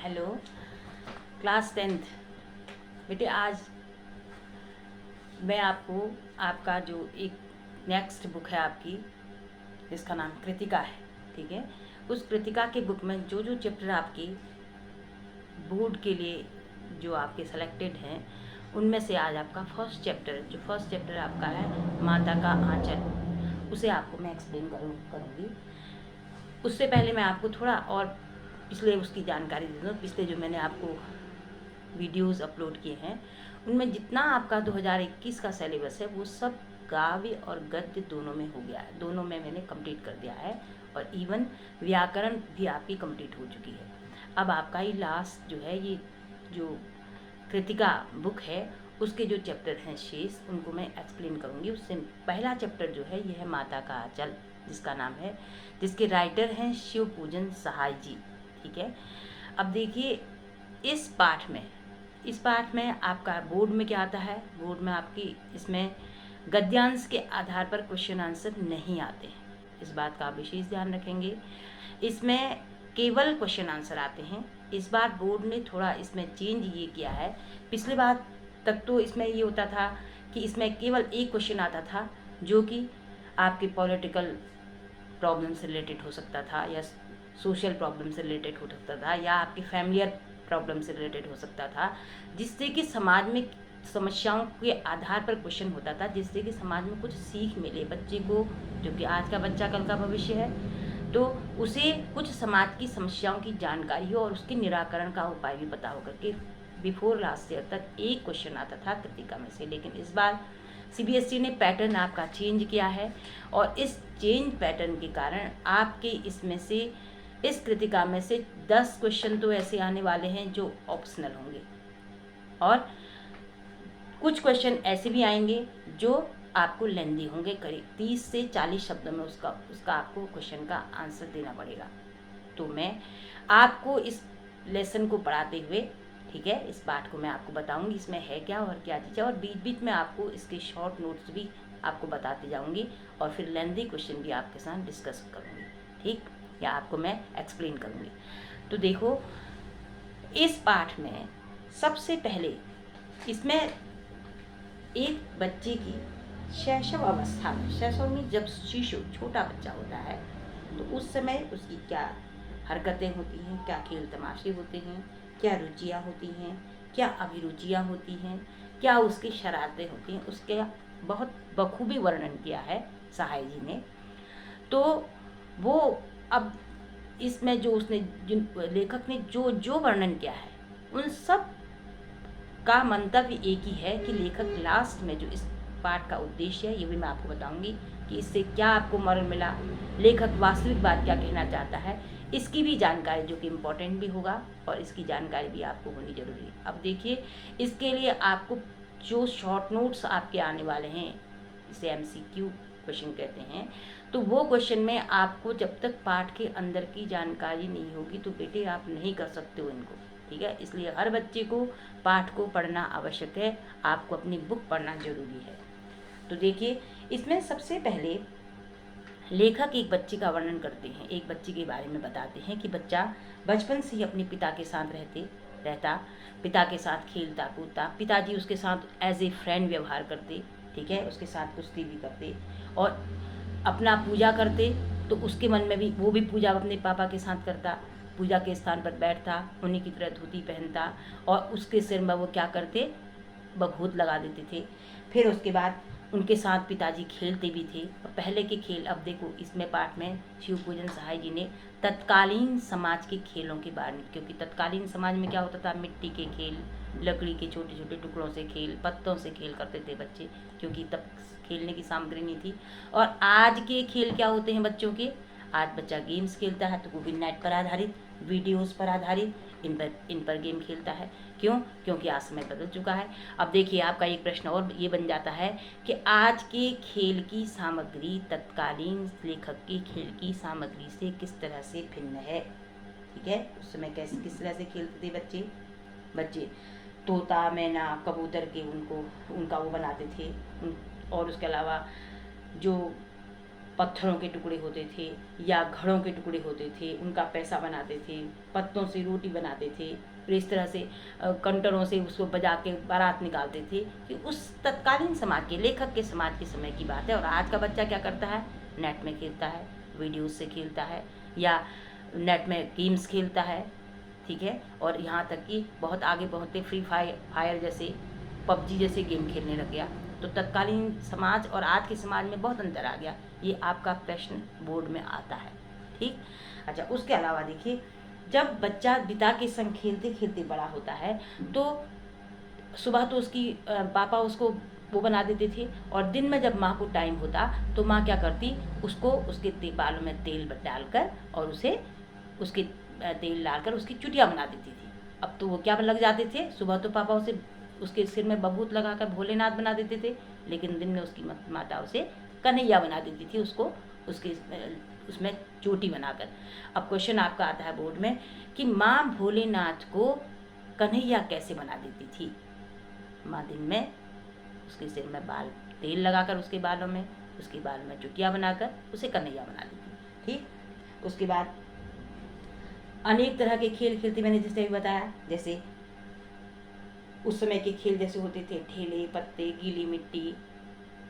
Hello class 10th। बेटे आज मैं आपको आपका जो एक नेक्स्ट बुक है आपकी, जिसका नाम कृतिका है, ठीक है। उस कृतिका के बुक में जो जो चैप्टर आपकी बोर्ड के लिए जो आपके सेलेक्टेड हैं, उनमें से आज आपका फर्स्ट चैप्टर आपका है माता का आंचल, उसे आपको मैं एक्सप्लेन करूँगी। उससे पहले मैं आपको थोड़ा और पिछले उसकी जानकारी दे दूँ। पिछले जो मैंने आपको वीडियोस अपलोड किए हैं, उनमें जितना आपका 2021 का सिलेबस है वो सब काव्य और गद्य दोनों में हो गया है, दोनों में मैंने कंप्लीट कर दिया है, और इवन व्याकरण भी आपकी कंप्लीट हो चुकी है। अब आपका ही लास्ट जो है, ये जो कृतिका बुक है, उसके जो चैप्टर हैं शेष, उनको मैं एक्सप्लेन करूँगी। उससे पहला चैप्टर जो है, ये है माता का आंचल, जिसका नाम है, जिसके राइटर हैं शिव पूजन सहाय जी, ठीक है। अब देखिए इस पाठ में आपका बोर्ड में क्या आता है, बोर्ड में आपकी इसमें गद्यांश के आधार पर क्वेश्चन आंसर नहीं आते हैं, इस बात का आप विशेष ध्यान रखेंगे। इसमें केवल क्वेश्चन आंसर आते हैं। इस बार बोर्ड ने थोड़ा इसमें चेंज ये किया है। पिछली बार तक तो इसमें ये होता था कि इसमें केवल एक क्वेश्चन आता था, जो कि आपके पॉलिटिकल प्रॉब्लम से रिलेटेड हो सकता था, या सोशल प्रॉब्लम से रिलेटेड हो सकता था, या आपकी फैमिलियर प्रॉब्लम से रिलेटेड हो सकता था, जिससे कि समाज में समस्याओं के आधार पर क्वेश्चन होता था, जिससे कि समाज में कुछ सीख मिले बच्चे को, जो कि आज का बच्चा कल का भविष्य है, तो उसे कुछ समाज की समस्याओं की जानकारी हो और उसके निराकरण का उपाय भी पता हो करके बिफोर लास्ट ईयर तक एक क्वेश्चन आता था कृतिका में से। लेकिन इस बार सीबीएसई ने पैटर्न आपका चेंज किया है, और इस चेंज पैटर्न के कारण आपके इसमें से, इस कृतिका में से 10 क्वेश्चन तो ऐसे आने वाले हैं जो ऑप्शनल होंगे, और कुछ क्वेश्चन ऐसे भी आएंगे जो आपको लेंदी होंगे, करीब 30 से 40 शब्दों में उसका आपको क्वेश्चन का आंसर देना पड़ेगा। तो मैं आपको इस लेसन को पढ़ाते हुए, ठीक है, इस पाठ को मैं आपको बताऊंगी इसमें है क्या और क्या चीज़ है, और बीच बीच में आपको इसके शॉर्ट नोट्स भी आपको बताते जाऊंगी, और फिर लेंदी क्वेश्चन भी आपके साथ डिस्कस करूंगी, ठीक, या आपको मैं एक्सप्लेन करूंगी। तो देखो इस पाठ में सबसे पहले इसमें एक बच्चे की शैशव अवस्था में, शैशव में जब शिशु छोटा बच्चा होता है, तो उस समय उसकी क्या हरकतें होती हैं, क्या खेल तमाशे होते हैं, क्या रुचियाँ होती हैं, क्या अभिरुचियाँ होती हैं, क्या उसकी शरारतें होती हैं, उसके बहुत बखूबी वर्णन किया है सहाय जी ने। तो वो अब इसमें जो उसने, जिन लेखक ने जो जो वर्णन किया है, उन सब का मंतव्य एक ही है कि लेखक लास्ट में जो इस पाठ का उद्देश्य है, ये भी मैं आपको बताऊंगी कि इससे क्या आपको मॉरल मिला, लेखक वास्तविक बात क्या कहना चाहता है, इसकी भी जानकारी, जो कि इम्पोर्टेंट भी होगा, और इसकी जानकारी भी आपको होनी जरूरी है। अब देखिए इसके लिए आपको जो शॉर्ट नोट्स आपके आने वाले हैं, इसे एमसीक्यू क्वेश्चन कहते हैं, तो वो क्वेश्चन में आपको जब तक पाठ के अंदर की जानकारी नहीं होगी, तो बेटे आप नहीं कर सकते हो इनको, ठीक है। इसलिए हर बच्चे को पाठ को पढ़ना आवश्यक है, आपको अपनी बुक पढ़ना जरूरी है। तो देखिए इसमें सबसे पहले लेखक एक बच्चे का वर्णन करते हैं, एक बच्चे के बारे में बताते हैं कि बच्चा बचपन से ही अपने पिता के साथ रहता, पिता के साथ खेलता कूदता, पिताजी उसके साथ एज ए फ्रेंड व्यवहार करते, ठीक है, उसके साथ कुश्ती भी करते, और अपना पूजा करते, तो उसके मन में भी वो भी पूजा अपने पापा के साथ करता, पूजा के स्थान पर बैठता, उन्हीं की तरह धोती पहनता, और उसके सिर में वो क्या करते, बभूत लगा देते थे। फिर उसके बाद उनके साथ पिताजी खेलते भी थे। और पहले के खेल, अब देखो इसमें पाठ में शिव पूजन सहाय जी ने तत्कालीन समाज के खेलों के बारे में, क्योंकि तत्कालीन समाज में क्या होता था, मिट्टी के खेल, लकड़ी के छोटे छोटे टुकड़ों से खेल, पत्तों से खेल करते थे बच्चे, क्योंकि तब खेलने की सामग्री नहीं थी। और आज के खेल क्या होते हैं बच्चों के, आज बच्चा गेम्स खेलता है, तो वो भी नेट पर आधारित, वीडियोस पर आधारित, इन पर गेम खेलता है। क्यों? क्योंकि आज समय बदल चुका है। अब देखिए आपका एक प्रश्न और ये बन जाता है कि आज के खेल की सामग्री तत्कालीन लेखक के खेल की सामग्री से किस तरह से भिन्न है, ठीक है। उस समय कैसे किस तरह से खेलते थे बच्चे तोता मैना कबूतर के उनका वो बनाते थे, और उसके अलावा जो पत्थरों के टुकड़े होते थे या घड़ों के टुकड़े होते थे, उनका पैसा बनाते थे, पत्तों से रोटी बनाते थे, फिर इस तरह से कंटरों से उसको बजा के बारात निकालते थे। कि उस तत्कालीन समाज के, लेखक के समाज के समय की बात है। और आज का बच्चा क्या करता है, नेट में खेलता है, वीडियोज से खेलता है, या नेट में गेम्स खेलता है, ठीक है। और यहाँ तक कि बहुत आगे पहुँचते फ्री फायर जैसे, पबजी जैसे गेम खेलने लग गया। तो तत्कालीन समाज और आज के समाज में बहुत अंतर आ गया। ये आपका प्रश्न बोर्ड में आता है, ठीक। अच्छा, उसके अलावा देखिए, जब बच्चा पिता के संग खेलते खेलते बड़ा होता है तो सुबह तो उसकी पापा उसको वो बना देते थे, और दिन में जब माँ को टाइम होता तो माँ क्या करती, उसको उसके बालों में तेल डालकर और उसे उसके तेल डालकर उसकी चुटिया बना देती थी। अब तो वो क्या लग जाते थे, सुबह तो पापा उसे उसके सिर में बबूत लगाकर भोलेनाथ बना देते थे, लेकिन दिन में उसकी माता उसे कन्हैया बना देती थी, उसको उसके उसमें चोटी बनाकर। अब क्वेश्चन आपका आता है बोर्ड में कि माँ भोलेनाथ को कन्हैया कैसे बना देती थी। माँ दिन में उसके सिर में तेल लगाकर उसके बालों में, उसके बाल में चुटिया बनाकर उसे कन्हैया बना देती, ठीक। उसके बाद अनेक तरह के खेल खेलते, मैंने जैसे भी बताया, जैसे उस समय के खेल जैसे होते थे ठेले पत्ते, गीली मिट्टी,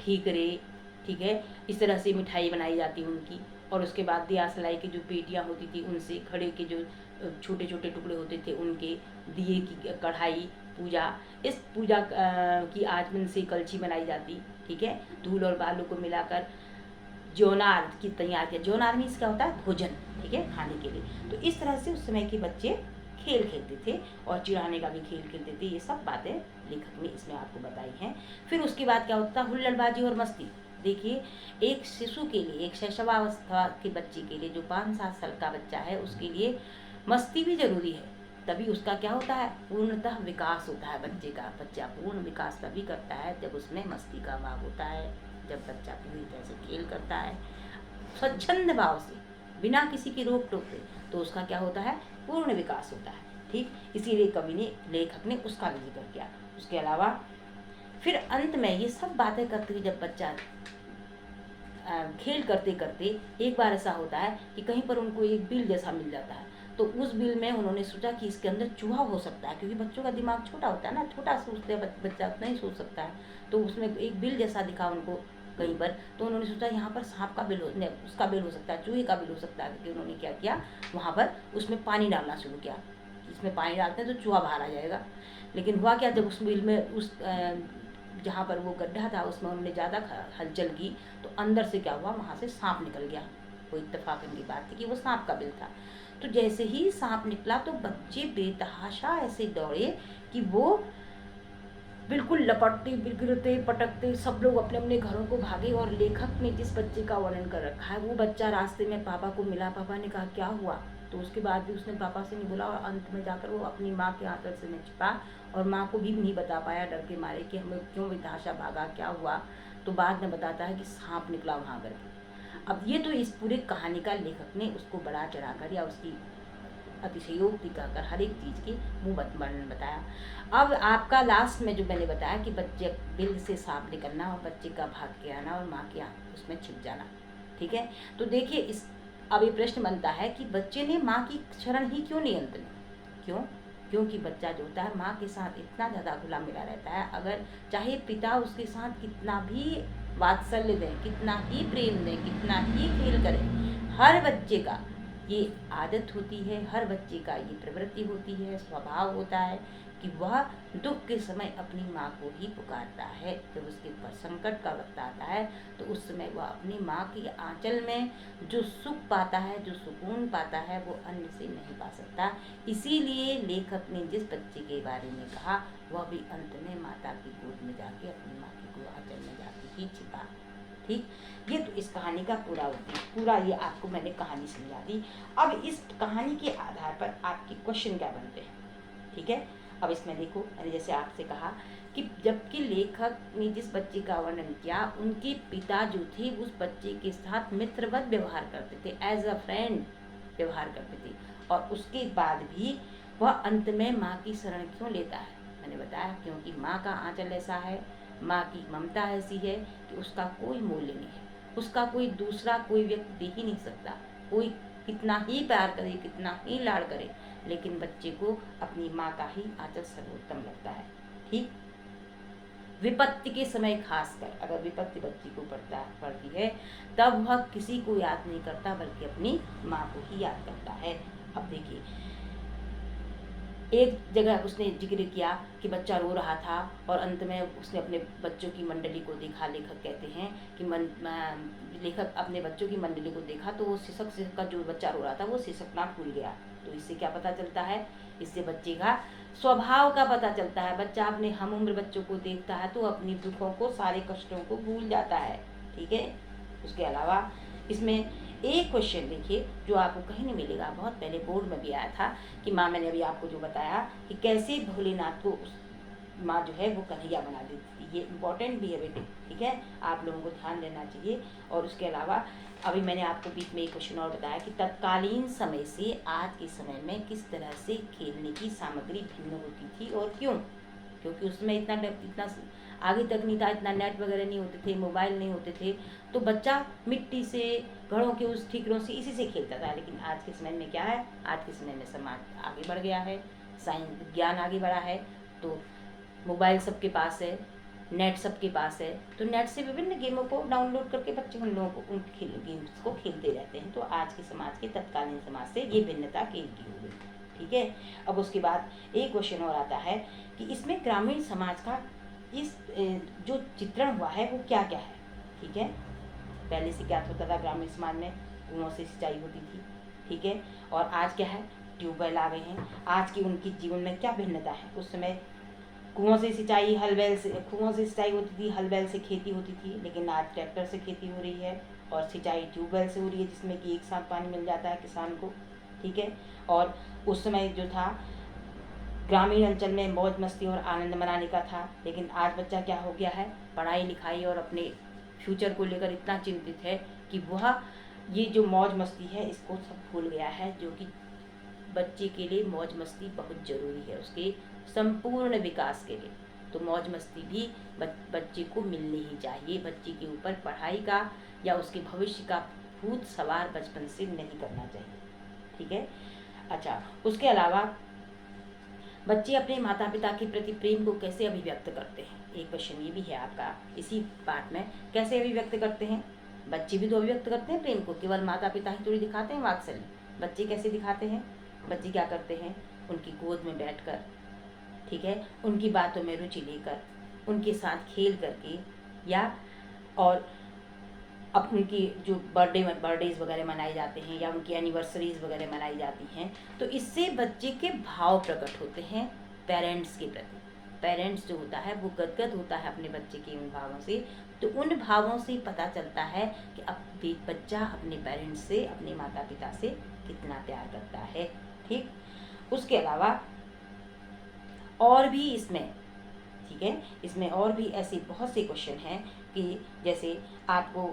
ठीकरे, ठीक है। इस तरह से मिठाई बनाई जाती उनकी। और उसके बाद दिया सलाई की जो पेटियाँ होती थी उनसे, खड़े के जो छोटे छोटे टुकड़े होते थे उनके, दिए की कढ़ाई, पूजा, इस पूजा की आचमन से कलछी बनाई जाती, ठीक है। धूल और बालू को मिलाकर जोनार की तैयार किया। जोनार मीन्स क्या होता है, भोजन, ठीक है, खाने के लिए। तो इस तरह से उस समय के बच्चे खेल खेलते थे, और चिढ़ाने का भी खेल खेलते थे। ये सब बातें लेखक ने इसमें आपको बताई हैं। फिर उसके बाद क्या होता है, हुल्लड़बाजी और मस्ती। देखिए, एक शिशु के लिए, एक शैशवावस्था के बच्चे के लिए, जो 5-7 साल का बच्चा है, उसके लिए मस्ती भी जरूरी है। तभी उसका क्या होता है, पूर्णतः विकास होता है बच्चे का। बच्चा पूर्ण विकास तभी करता है जब उसमें मस्ती का भाव होता है, जब बच्चा पूरी तरह से खेल करता है स्वच्छंद भाव से, बिना किसी की रोक टोक के, तो उसका क्या होता है, पूर्ण विकास होता है, ठीक। इसीलिए कवि ने, लेखक ने उसका भी जिक्र किया। उसके अलावा फिर अंत में ये सब बातें करते हुए जब बच्चा खेल करते करते एक बार ऐसा होता है कि कहीं पर उनको एक बिल जैसा मिल जाता है। तो उस बिल में उन्होंने सोचा कि इसके अंदर चूहा हो सकता है, क्योंकि बच्चों का दिमाग छोटा होता है ना, छोटा सोचते हैं बच्चा, उतना ही सोच सकता है। तो उसमें एक बिल जैसा दिखा उनको कहीं पर, तो उन्होंने सोचा यहाँ पर सांप का बिल उसका बिल हो सकता है, चूहे का बिल हो सकता है। क्योंकि उन्होंने क्या किया, वहाँ पर उसमें पानी डालना शुरू किया। इसमें पानी डालते हैं तो चूहा बाहर आ जाएगा। लेकिन हुआ क्या, जब उस बिल में उस जहाँ पर वो गड्ढा था उसमें उन्होंने ज़्यादा हलचल की, तो अंदर से क्या हुआ, वहाँ से सांप निकल गया। वो इत्तेफाकन की बात थी कि वो सांप का बिल था। तो जैसे ही सांप निकला तो बच्चे बेतहाशा ऐसे दौड़े कि वो बिल्कुल लपटते, गिरते, पटकते, सब लोग अपने अपने घरों को भागे। और लेखक ने जिस बच्चे का वर्णन कर रखा है, वो बच्चा रास्ते में पापा को मिला। पापा ने कहा क्या हुआ, तो उसके बाद भी उसने पापा से नहीं बोला, और अंत में जाकर वो अपनी माँ के आंचल से में छिपा, और माँ को भी नहीं बता पाया डर के मारे कि हमें क्यों बेतहाशा भागा, क्या हुआ। तो बाद में बताता है कि सांप निकला वहाँ करके। अब ये तो इस पूरी कहानी का लेखक ने उसको बढ़ा चढ़ाकर या उसकी अतिशयोक्ति कहकर हर एक चीज़ की मुँह वर्णन बताया। अब आपका लास्ट में जो मैंने बताया कि बच्चे बिल से सांप निकलना और बच्चे का भाग के आना और माँ के उसमें छिप जाना, ठीक है। तो देखिए, इस अब ये प्रश्न बनता है कि बच्चे ने माँ की शरण ही क्यों नहीं अंत में, क्यों? क्योंकि बच्चा जो होता है माँ के साथ इतना ज़्यादा घुला मिला रहता है, अगर चाहे पिता उसके साथ कितना भी वात्सल्य दें, कितना ही प्रेम दें, कितना ही खेल करें, हर बच्चे का ये आदत होती है, हर बच्चे का ये प्रवृत्ति होती है, स्वभाव होता है कि वह दुख के समय अपनी माँ को ही पुकारता है। जब उसके ऊपर संकट का वक्त आता है तो उस समय वह अपनी माँ की आंचल में जो सुख पाता है, जो सुकून पाता है, वो अन्य से नहीं पा सकता। इसीलिए लेखक ने जिस बच्चे के बारे में कहा, वह भी अंत में माता की गोद में जाके अपनी माँ की आंचल में जाके ही छिपा, ठीक। ये तो इस कहानी का पूरा ये आपको मैंने कहानी समझा दी। अब इस कहानी के आधार पर आपके क्वेश्चन क्या बनते हैं, ठीक है। अब इसमें देखो, मैंने जैसे आपसे कहा कि जबकि लेखक ने जिस बच्चे का वर्णन किया, उनके पिता जो थे उस बच्चे के साथ मित्रवत व्यवहार करते थे, एज अ फ्रेंड व्यवहार करते थे, और उसके बाद भी वह अंत में माँ की शरण क्यों लेता है, मैंने बताया क्योंकि माँ का आंचल ऐसा है, माँ की ममता ऐसी है कि उसका कोई मूल्य नहीं है। उसका कोई दूसरा कोई व्यक्ति दे ही नहीं सकता। कोई कितना ही प्यार करे, कितना ही लाड़ करे, लेकिन बच्चे को अपनी माँ का ही आंचल सर्वोत्तम लगता है। ठीक, विपत्ति के समय खासकर अगर विपत्ति बच्ची को पड़ती है तब वह किसी को याद नहीं करता बल्कि अपनी माँ को ही याद करता है। अब देखिए, एक जगह उसने जिक्र किया कि बच्चा रो रहा था और अंत में उसने अपने बच्चों की मंडली को देखा। लेखक कहते हैं कि लेखक अपने बच्चों की मंडली को देखा तो वो शीर्षक का जो बच्चा रो रहा था वो शीर्षक ना भूल गया। तो इससे क्या पता चलता है? इससे बच्चे का स्वभाव का पता चलता है। बच्चा अपने हम उम्र बच्चों को देखता है तो अपनी दुखों को, सारे कष्टों को भूल जाता है। ठीक है। उसके अलावा इसमें एक क्वेश्चन देखिए जो आपको कहीं नहीं मिलेगा, बहुत पहले बोर्ड में भी आया था कि माँ, मैंने अभी आपको जो बताया कि कैसे भोलेनाथ को माँ जो है वो कन्हैया बना देती थी। ये इम्पोर्टेंट भी है बेटे, ठीक है, आप लोगों को ध्यान देना चाहिए। और उसके अलावा अभी मैंने आपको बीच में एक क्वेश्चन और बताया कि तत्कालीन समय से आज के समय में किस तरह से खेलने की सामग्री भिन्न होती थी और क्यों? क्योंकि उसमें इतना आगे तक नहीं था, इतना नेट वगैरह नहीं होते थे, मोबाइल नहीं होते थे, तो बच्चा मिट्टी से, घड़ों के उस ठीकरों से, इसी से खेलता था। लेकिन आज के समय में क्या है? आज के समय में समाज आगे बढ़ गया है, साइंस विज्ञान आगे बढ़ा है, तो मोबाइल सबके पास है, नेट सबके पास है, तो नेट से विभिन्न गेमों को डाउनलोड करके बच्चे उन लोगों को उन गेम्स को खेलते रहते हैं। तो आज के समाज के तत्कालीन समाज से ये भिन्नता खेल की हो गई। ठीक है। अब उसके बाद एक क्वेश्चन और आता है कि इसमें ग्रामीण समाज का इस जो चित्रण हुआ है वो क्या क्या है। ठीक है। पहले से क्या होता था? ग्रामीण समाज में कुओं से सिंचाई होती थी। ठीक है। और आज क्या है? ट्यूबवेल आ गए हैं। आज की उनकी जीवन में क्या भिन्नता है? उस समय कुओं से सिंचाई, कुओं से सिंचाई होती थी, हल बैल से खेती होती थी, लेकिन आज ट्रैक्टर से खेती हो रही है और सिंचाई ट्यूबवेल से हो रही है, जिसमें कि एक साथ पानी मिल जाता है किसान को। ठीक है। और उस समय जो था ग्रामीण अंचल में मौज मस्ती और आनंद मनाने का था, लेकिन आज बच्चा क्या हो गया है? पढ़ाई लिखाई और अपने फ्यूचर को लेकर इतना चिंतित है कि वह ये जो मौज मस्ती है इसको सब भूल गया है, जो कि बच्चे के लिए मौज मस्ती बहुत ज़रूरी है उसके संपूर्ण विकास के लिए। तो मौज मस्ती भी बच्चे को मिलनी ही चाहिए। बच्चे के ऊपर पढ़ाई का या उसके भविष्य का भूत सवार बचपन से नहीं करना चाहिए। ठीक है। अच्छा, उसके अलावा बच्चे अपने माता पिता के प्रति प्रेम को कैसे अभिव्यक्त करते हैं? एक क्वेश्चन ये भी है आपका इसी पाठ में, कैसे अभिव्यक्त करते हैं? बच्चे भी तो अभिव्यक्त करते हैं प्रेम को, केवल माता पिता ही थोड़ी दिखाते हैं वात्सल्य। बच्चे कैसे दिखाते हैं? बच्चे क्या करते हैं? उनकी गोद में बैठकर, ठीक है, उनकी बातों में रुचि लेकर, उनके साथ खेल करके, या और अब उनकी जो बर्थडेज वगैरह मनाए जाते हैं या उनकी एनिवर्सरीज वगैरह मनाई जाती हैं, तो इससे बच्चे के भाव प्रकट होते हैं पेरेंट्स के प्रति। पेरेंट्स जो होता है वो गदगद होता है अपने बच्चे के उन भावों से। तो उन भावों से पता चलता है कि अब बच्चा अपने पेरेंट्स से, अपने माता पिता से कितना प्यार करता है। ठीक। उसके अलावा और भी इसमें, ठीक है, इसमें और भी ऐसे बहुत से क्वेश्चन हैं कि जैसे आपको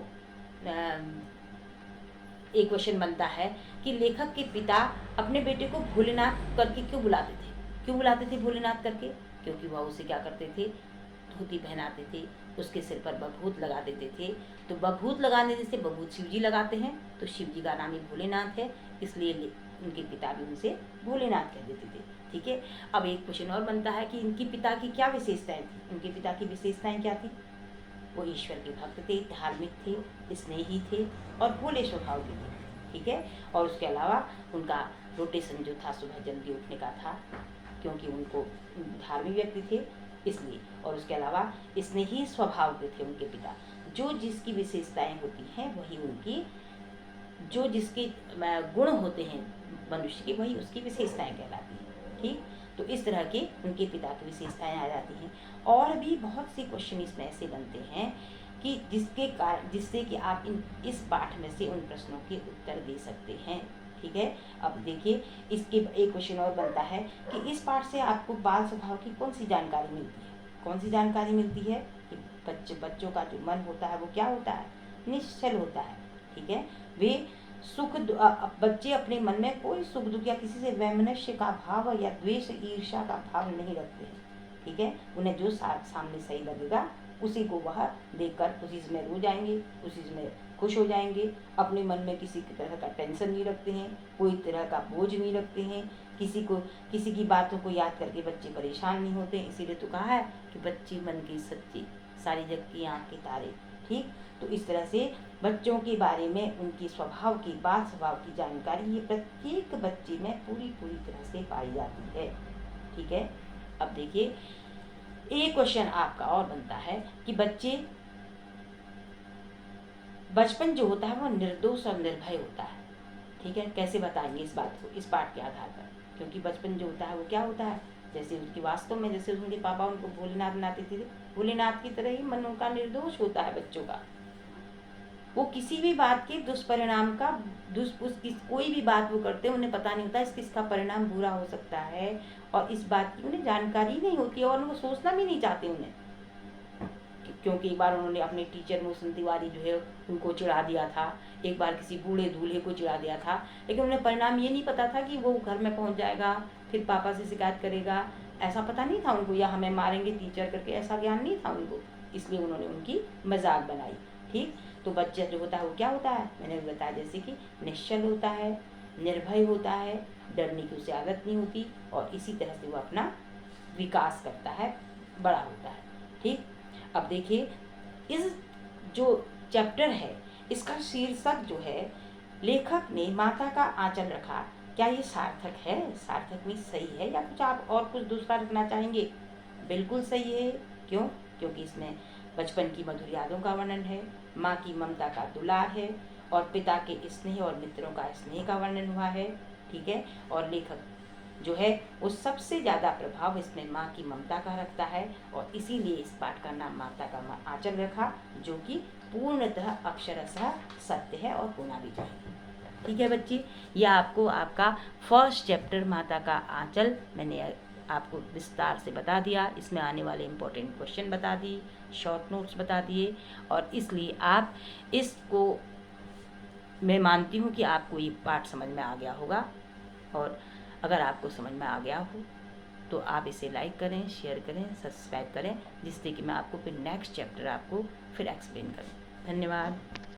एक क्वेश्चन बनता है कि लेखक के पिता अपने बेटे को भोलेनाथ करके क्यों बुलाते थे? क्यों बुलाते थे भोलेनाथ करके? क्योंकि वह उसे क्या करते थे? धोती पहनाते थे, उसके सिर पर बभूत लगा देते थे। तो बभूत लगाने जैसे बभूत शिव जी लगाते हैं, तो शिव जी का नाम ही भोलेनाथ है, इसलिए उनके पिता भी उनसे भोलेनाथ कह देते थे। ठीक है। अब एक क्वेश्चन और बनता है कि इनकी पिता की क्या विशेषताएं थी? उनके पिता की विशेषताएं क्या थी? वो ईश्वर के भक्त थे, धार्मिक थे, स्नेही थे और भोले स्वभाव के थे। ठीक है। और उसके अलावा उनका रोटेशन जो था सुबह जल्दी उठने का था, क्योंकि उनको धार्मिक व्यक्ति थे इसलिए। और उसके अलावा स्नेही स्वभाव के थे उनके पिता। जो जिसकी विशेषताएं होती हैं वही उनकी, जो जिसके गुण होते हैं मनुष्य के, वही उसकी विशेषताएं कहलाती हैं। ठीक। तो इस तरह के उनके पिता की विशेषताएं आ जाती हैं। और भी बहुत से क्वेश्चन इसमें ऐसे बनते हैं कि जिससे कि आप इस पाठ में से उन प्रश्नों के उत्तर दे सकते हैं। ठीक है। अब देखिए, इसके एक क्वेश्चन और बनता है कि इस पाठ से आपको बाल स्वभाव की कौन सी जानकारी मिलती है? कौन सी जानकारी मिलती है? कि बच्चों का जो मन होता है वो क्या होता है? निश्चल होता है। ठीक है। वे बच्चे अपने मन में कोई सुख दुख या किसी से वैमनस्य का भाव या द्वेष ईर्ष्या का भाव नहीं रखते हैं। ठीक है। उन्हें जो सामने सही लगेगा उसी को वह देखकर उसी में रो जाएंगे, उसी में खुश हो जाएंगे। अपने मन में किसी तरह का टेंशन नहीं रखते हैं, कोई तरह का बोझ नहीं रखते हैं, किसी की बातों को याद करके बच्चे परेशान नहीं होते। इसीलिए तो कहा है कि बच्चे मन की सच्ची, सारी जग की आँख के तारे। ठीक, तो इस तरह से बच्चों के बारे में, उनकी स्वभाव की, बात स्वभाव की जानकारी ये प्रत्येक बच्चे में पूरी तरह से पाई जाती है। ठीक है, अब देखिए एक क्वेश्चन आपका और बनता है कि बचपन जो होता है वो निर्दोष और निर्भय होता है। ठीक है, कैसे बताएंगे इस बात को, इस पाठ के आधार पर? क्योंकि बचपन जो होता है वो क्या होता है, जैसे उसकी वास्तव में, जैसे उनके पापा उनको भोलेनाथ बनाते थे, भोलेनाथ की तरह ही मन उनका निर्दोष होता है बच्चों का। वो किसी भी बात के दुष्परिणाम का कोई भी बात वो करते हैं, उन्हें पता नहीं होता इसका परिणाम बुरा हो सकता है, और इस बात की उन्हें जानकारी नहीं होती है, और उनको सोचना भी नहीं चाहते उन्हें। क्योंकि एक बार उन्होंने अपने टीचर मोहसिन तिवारी जो है उनको चिढ़ा दिया था, एक बार किसी बूढ़े दूल्हे को चिढ़ा दिया था, लेकिन उन्हें परिणाम ये नहीं पता था कि वो घर में पहुंच जाएगा, फिर पापा से शिकायत करेगा, ऐसा पता नहीं था उनको, या हमें मारेंगे टीचर करके, ऐसा ज्ञान नहीं था उनको, इसलिए उन्होंने उनकी मजाक बनाई। ठीक, तो बच्चा जो होता है वो क्या होता है, मैंने बताया जैसे कि निश्चल होता है, निर्भय होता है, डरने की उसे आदत नहीं होती, और इसी तरह से वो अपना विकास करता है, बड़ा होता है। ठीक, अब देखिए इस जो चैप्टर है इसका शीर्षक जो है, लेखक ने माता का आंचल रखा, क्या ये सार्थक है? सार्थक में सही है, या कुछ आप और कुछ दूसरा रखना चाहेंगे? बिल्कुल सही है। क्यों? क्योंकि इसमें बचपन की मधुर यादों का वर्णन है, माँ की ममता का दुलार है, और पिता के स्नेह और मित्रों का स्नेह का वर्णन हुआ है। ठीक है, और लेखक जो है वो सबसे ज़्यादा प्रभाव इसमें माँ की ममता का रखता है, और इसीलिए इस पाठ का नाम माता का आंचल रखा, जो कि पूर्णतः अक्षरशः सत्य है और होना भी चाहिए। ठीक है बच्चे, यह आपको आपका फर्स्ट चैप्टर माता का आंचल मैंने आपको विस्तार से बता दिया। इसमें आने वाले इम्पोर्टेंट क्वेश्चन बता दिए, शॉर्ट नोट्स बता दिए, और इसलिए आप इसको, मैं मानती हूँ कि आपको ये पाठ समझ में आ गया होगा। और अगर आपको समझ में आ गया हो तो आप इसे लाइक करें, शेयर करें, सब्सक्राइब करें, जिससे कि मैं आपको फिर नेक्स्ट चैप्टर आपको फिर एक्सप्लेन करूँ। धन्यवाद।